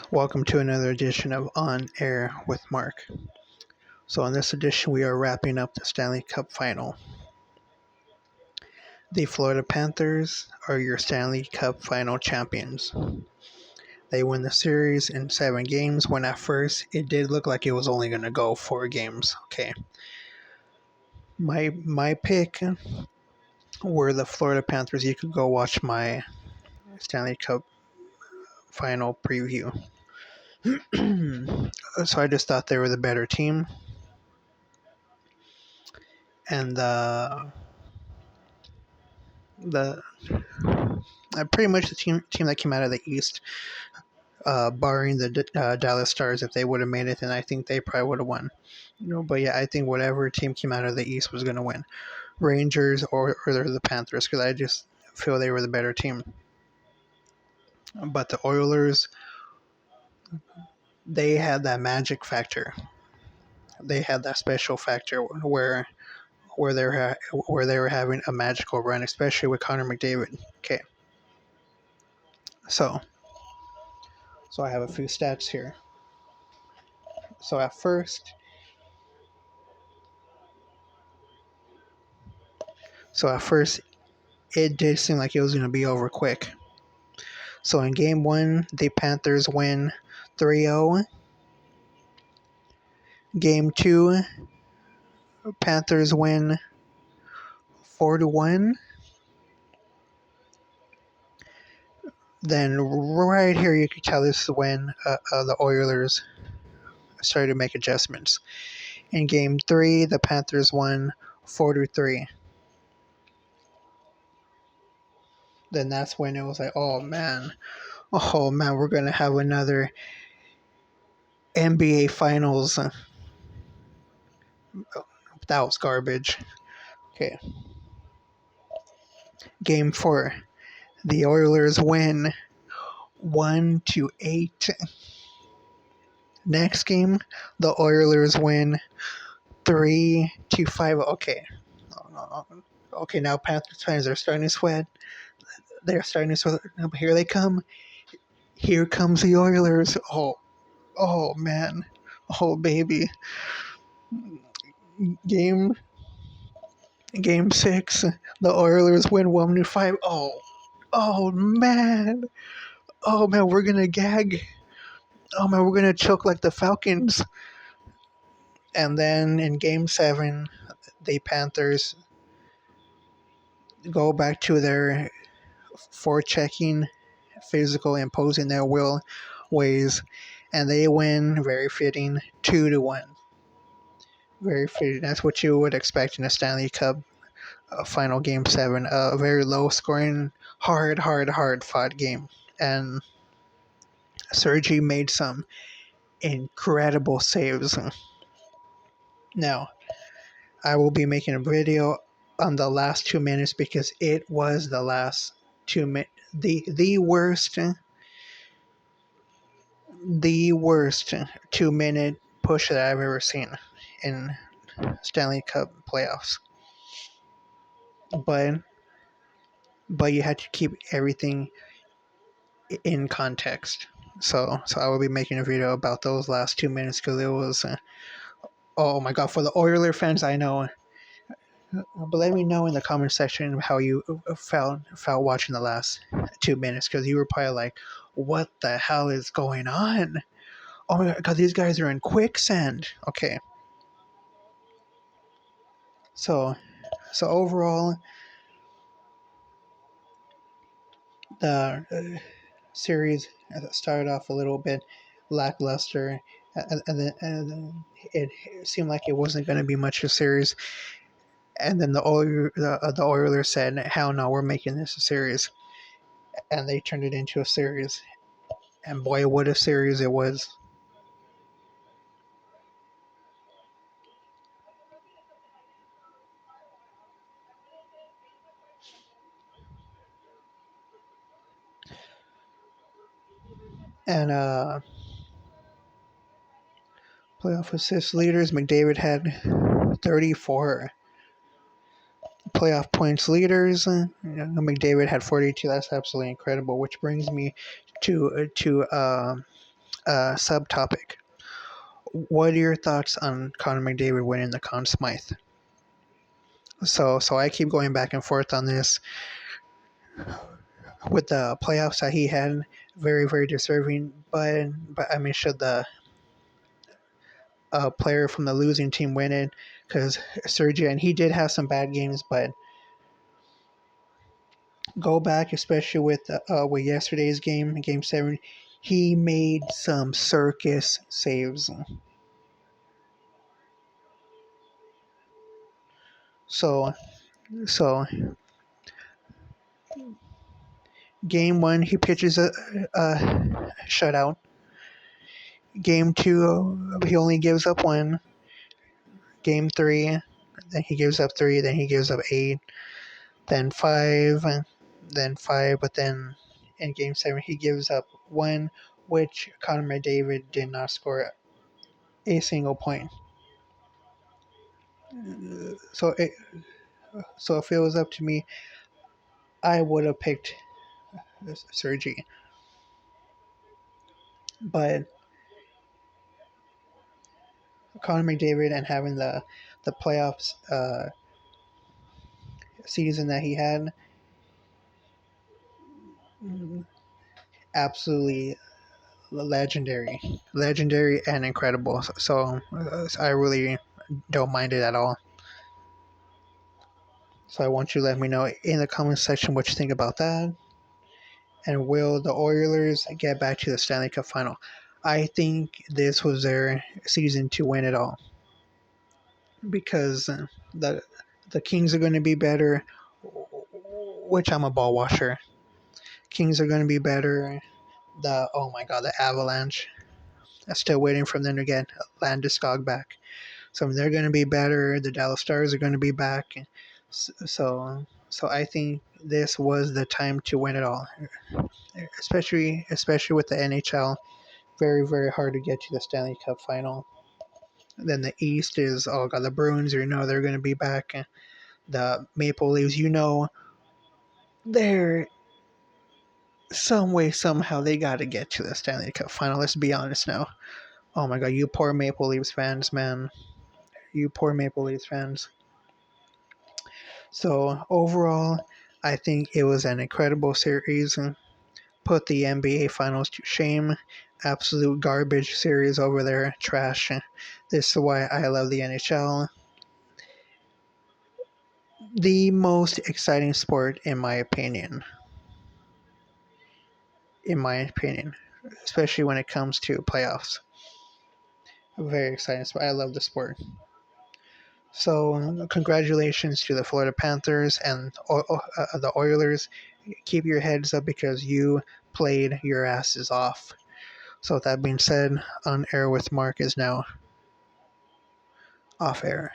Welcome to another edition of On Air with Mark. So, in this edition, we are wrapping up the Stanley Cup final. The Florida Panthers are your Stanley Cup final champions. They win the series in 7 games when at first it did look like it was only going to go 4 games. Okay. My pick were the Florida Panthers. You could go watch my Stanley Cup final preview. So I just thought they were the better team. And the pretty much the team that came out of the East, barring the Dallas Stars. If they would have made it, then I think they probably would have won. But yeah, I think whatever team came out of the East was going to win, Rangers or the Panthers, because I just feel they were the better team. But the Oilers, they had that magic factor. They had that special factor where they were having a magical run, especially with Connor McDavid. Okay, so I have a few stats here. So at first, it did seem like it was going to be over quick. So in game 1, the Panthers win 3-0. Game 2, Panthers win 4-1. Then right here you can tell this is when the Oilers started to make adjustments. In game 3, the Panthers won 4-3. Then that's when it was like, oh man, we're gonna have another NBA Finals. That was garbage. Okay. Game 4, the Oilers win 1-8. Next game, the Oilers win 3-5. Okay. Okay, now Panthers fans are starting to sweat. They're starting to sweat. Here they come. Here comes the Oilers. Oh man. Oh baby. Game 6, the Oilers win 1-5. Oh man. Oh man, we're gonna gag. Oh man, we're gonna choke like the Falcons. And then in game 7, the Panthers go back to their forechecking, physical, imposing their will ways, and they win, very fitting, 2-1. Very fitting. That's what you would expect in a Stanley Cup final game 7. A very low scoring, hard fought game. And Sergei made some incredible saves. Now, I will be making a video on the last 2 minutes because it was the last 2 minutes, the worst 2-minute push that I've ever seen in Stanley Cup playoffs. But you had to keep everything in context. So I will be making a video about those last 2 minutes because it was oh my god, for the Oiler fans, I know. But let me know in the comment section how you felt watching the last 2 minutes, because you were probably like, what the hell is going on? Oh my god, these guys are in quicksand. Okay. So overall, the series started off a little bit lackluster, and then it seemed like it wasn't going to be much of a series. And then the Oilers said, "Hell no, we're making this a series," and they turned it into a series. And boy, what a series it was! And playoff assist leaders, McDavid had 34. Playoff points leaders, McDavid had 42. That's absolutely incredible. Which brings me to subtopic. What are your thoughts on Connor McDavid winning the Conn Smythe? So I keep going back and forth on this with the playoffs that he had. Very very deserving, but I mean, should the player from the losing team win it? Because Sergio, and he did have some bad games, but go back, especially with yesterday's game, Game 7, he made some circus saves. So so Game 1 he pitches a shutout. Game 2 he only gives up one. Game 3 then he gives up 3. Then he gives up 8. Then 5. Then 5. But then in Game 7 he gives up 1, which Connor McDavid did not score a single point. So it, so if it was up to me, I would have picked Sergi. But Connor McDavid and having the playoffs season that he had, absolutely legendary and incredible. So I really don't mind it at all. So I want you to let me know in the comment section what you think about that. And will the Oilers get back to the Stanley Cup final? I think this was their season to win it all, because the the Kings are going to be better, which I'm a ball washer. Kings are going to be better. The oh my god, the Avalanche. I'm still waiting for them to get Landeskog back. So they're going to be better. The Dallas Stars are going to be back. So I think this was the time to win it all, especially with the NHL. Very very hard to get to the Stanley Cup final. Then the East is oh god, the Bruins. You know they're going to be back. The Maple Leafs. You know they're some way somehow they got to get to the Stanley Cup final. Let's be honest now. Oh my god, you poor Maple Leafs fans, man. You poor Maple Leafs fans. So overall, I think it was an incredible series. Put the NBA Finals to shame. Absolute garbage series over there. Trash. This is why I love the NHL. The most exciting sport, in my opinion. In my opinion, especially when it comes to playoffs. Very exciting sport. I love the sport. So, congratulations to the Florida Panthers and the Oilers. Keep your heads up because you played your asses off. So, with that being said, On Air with Mark is now off air.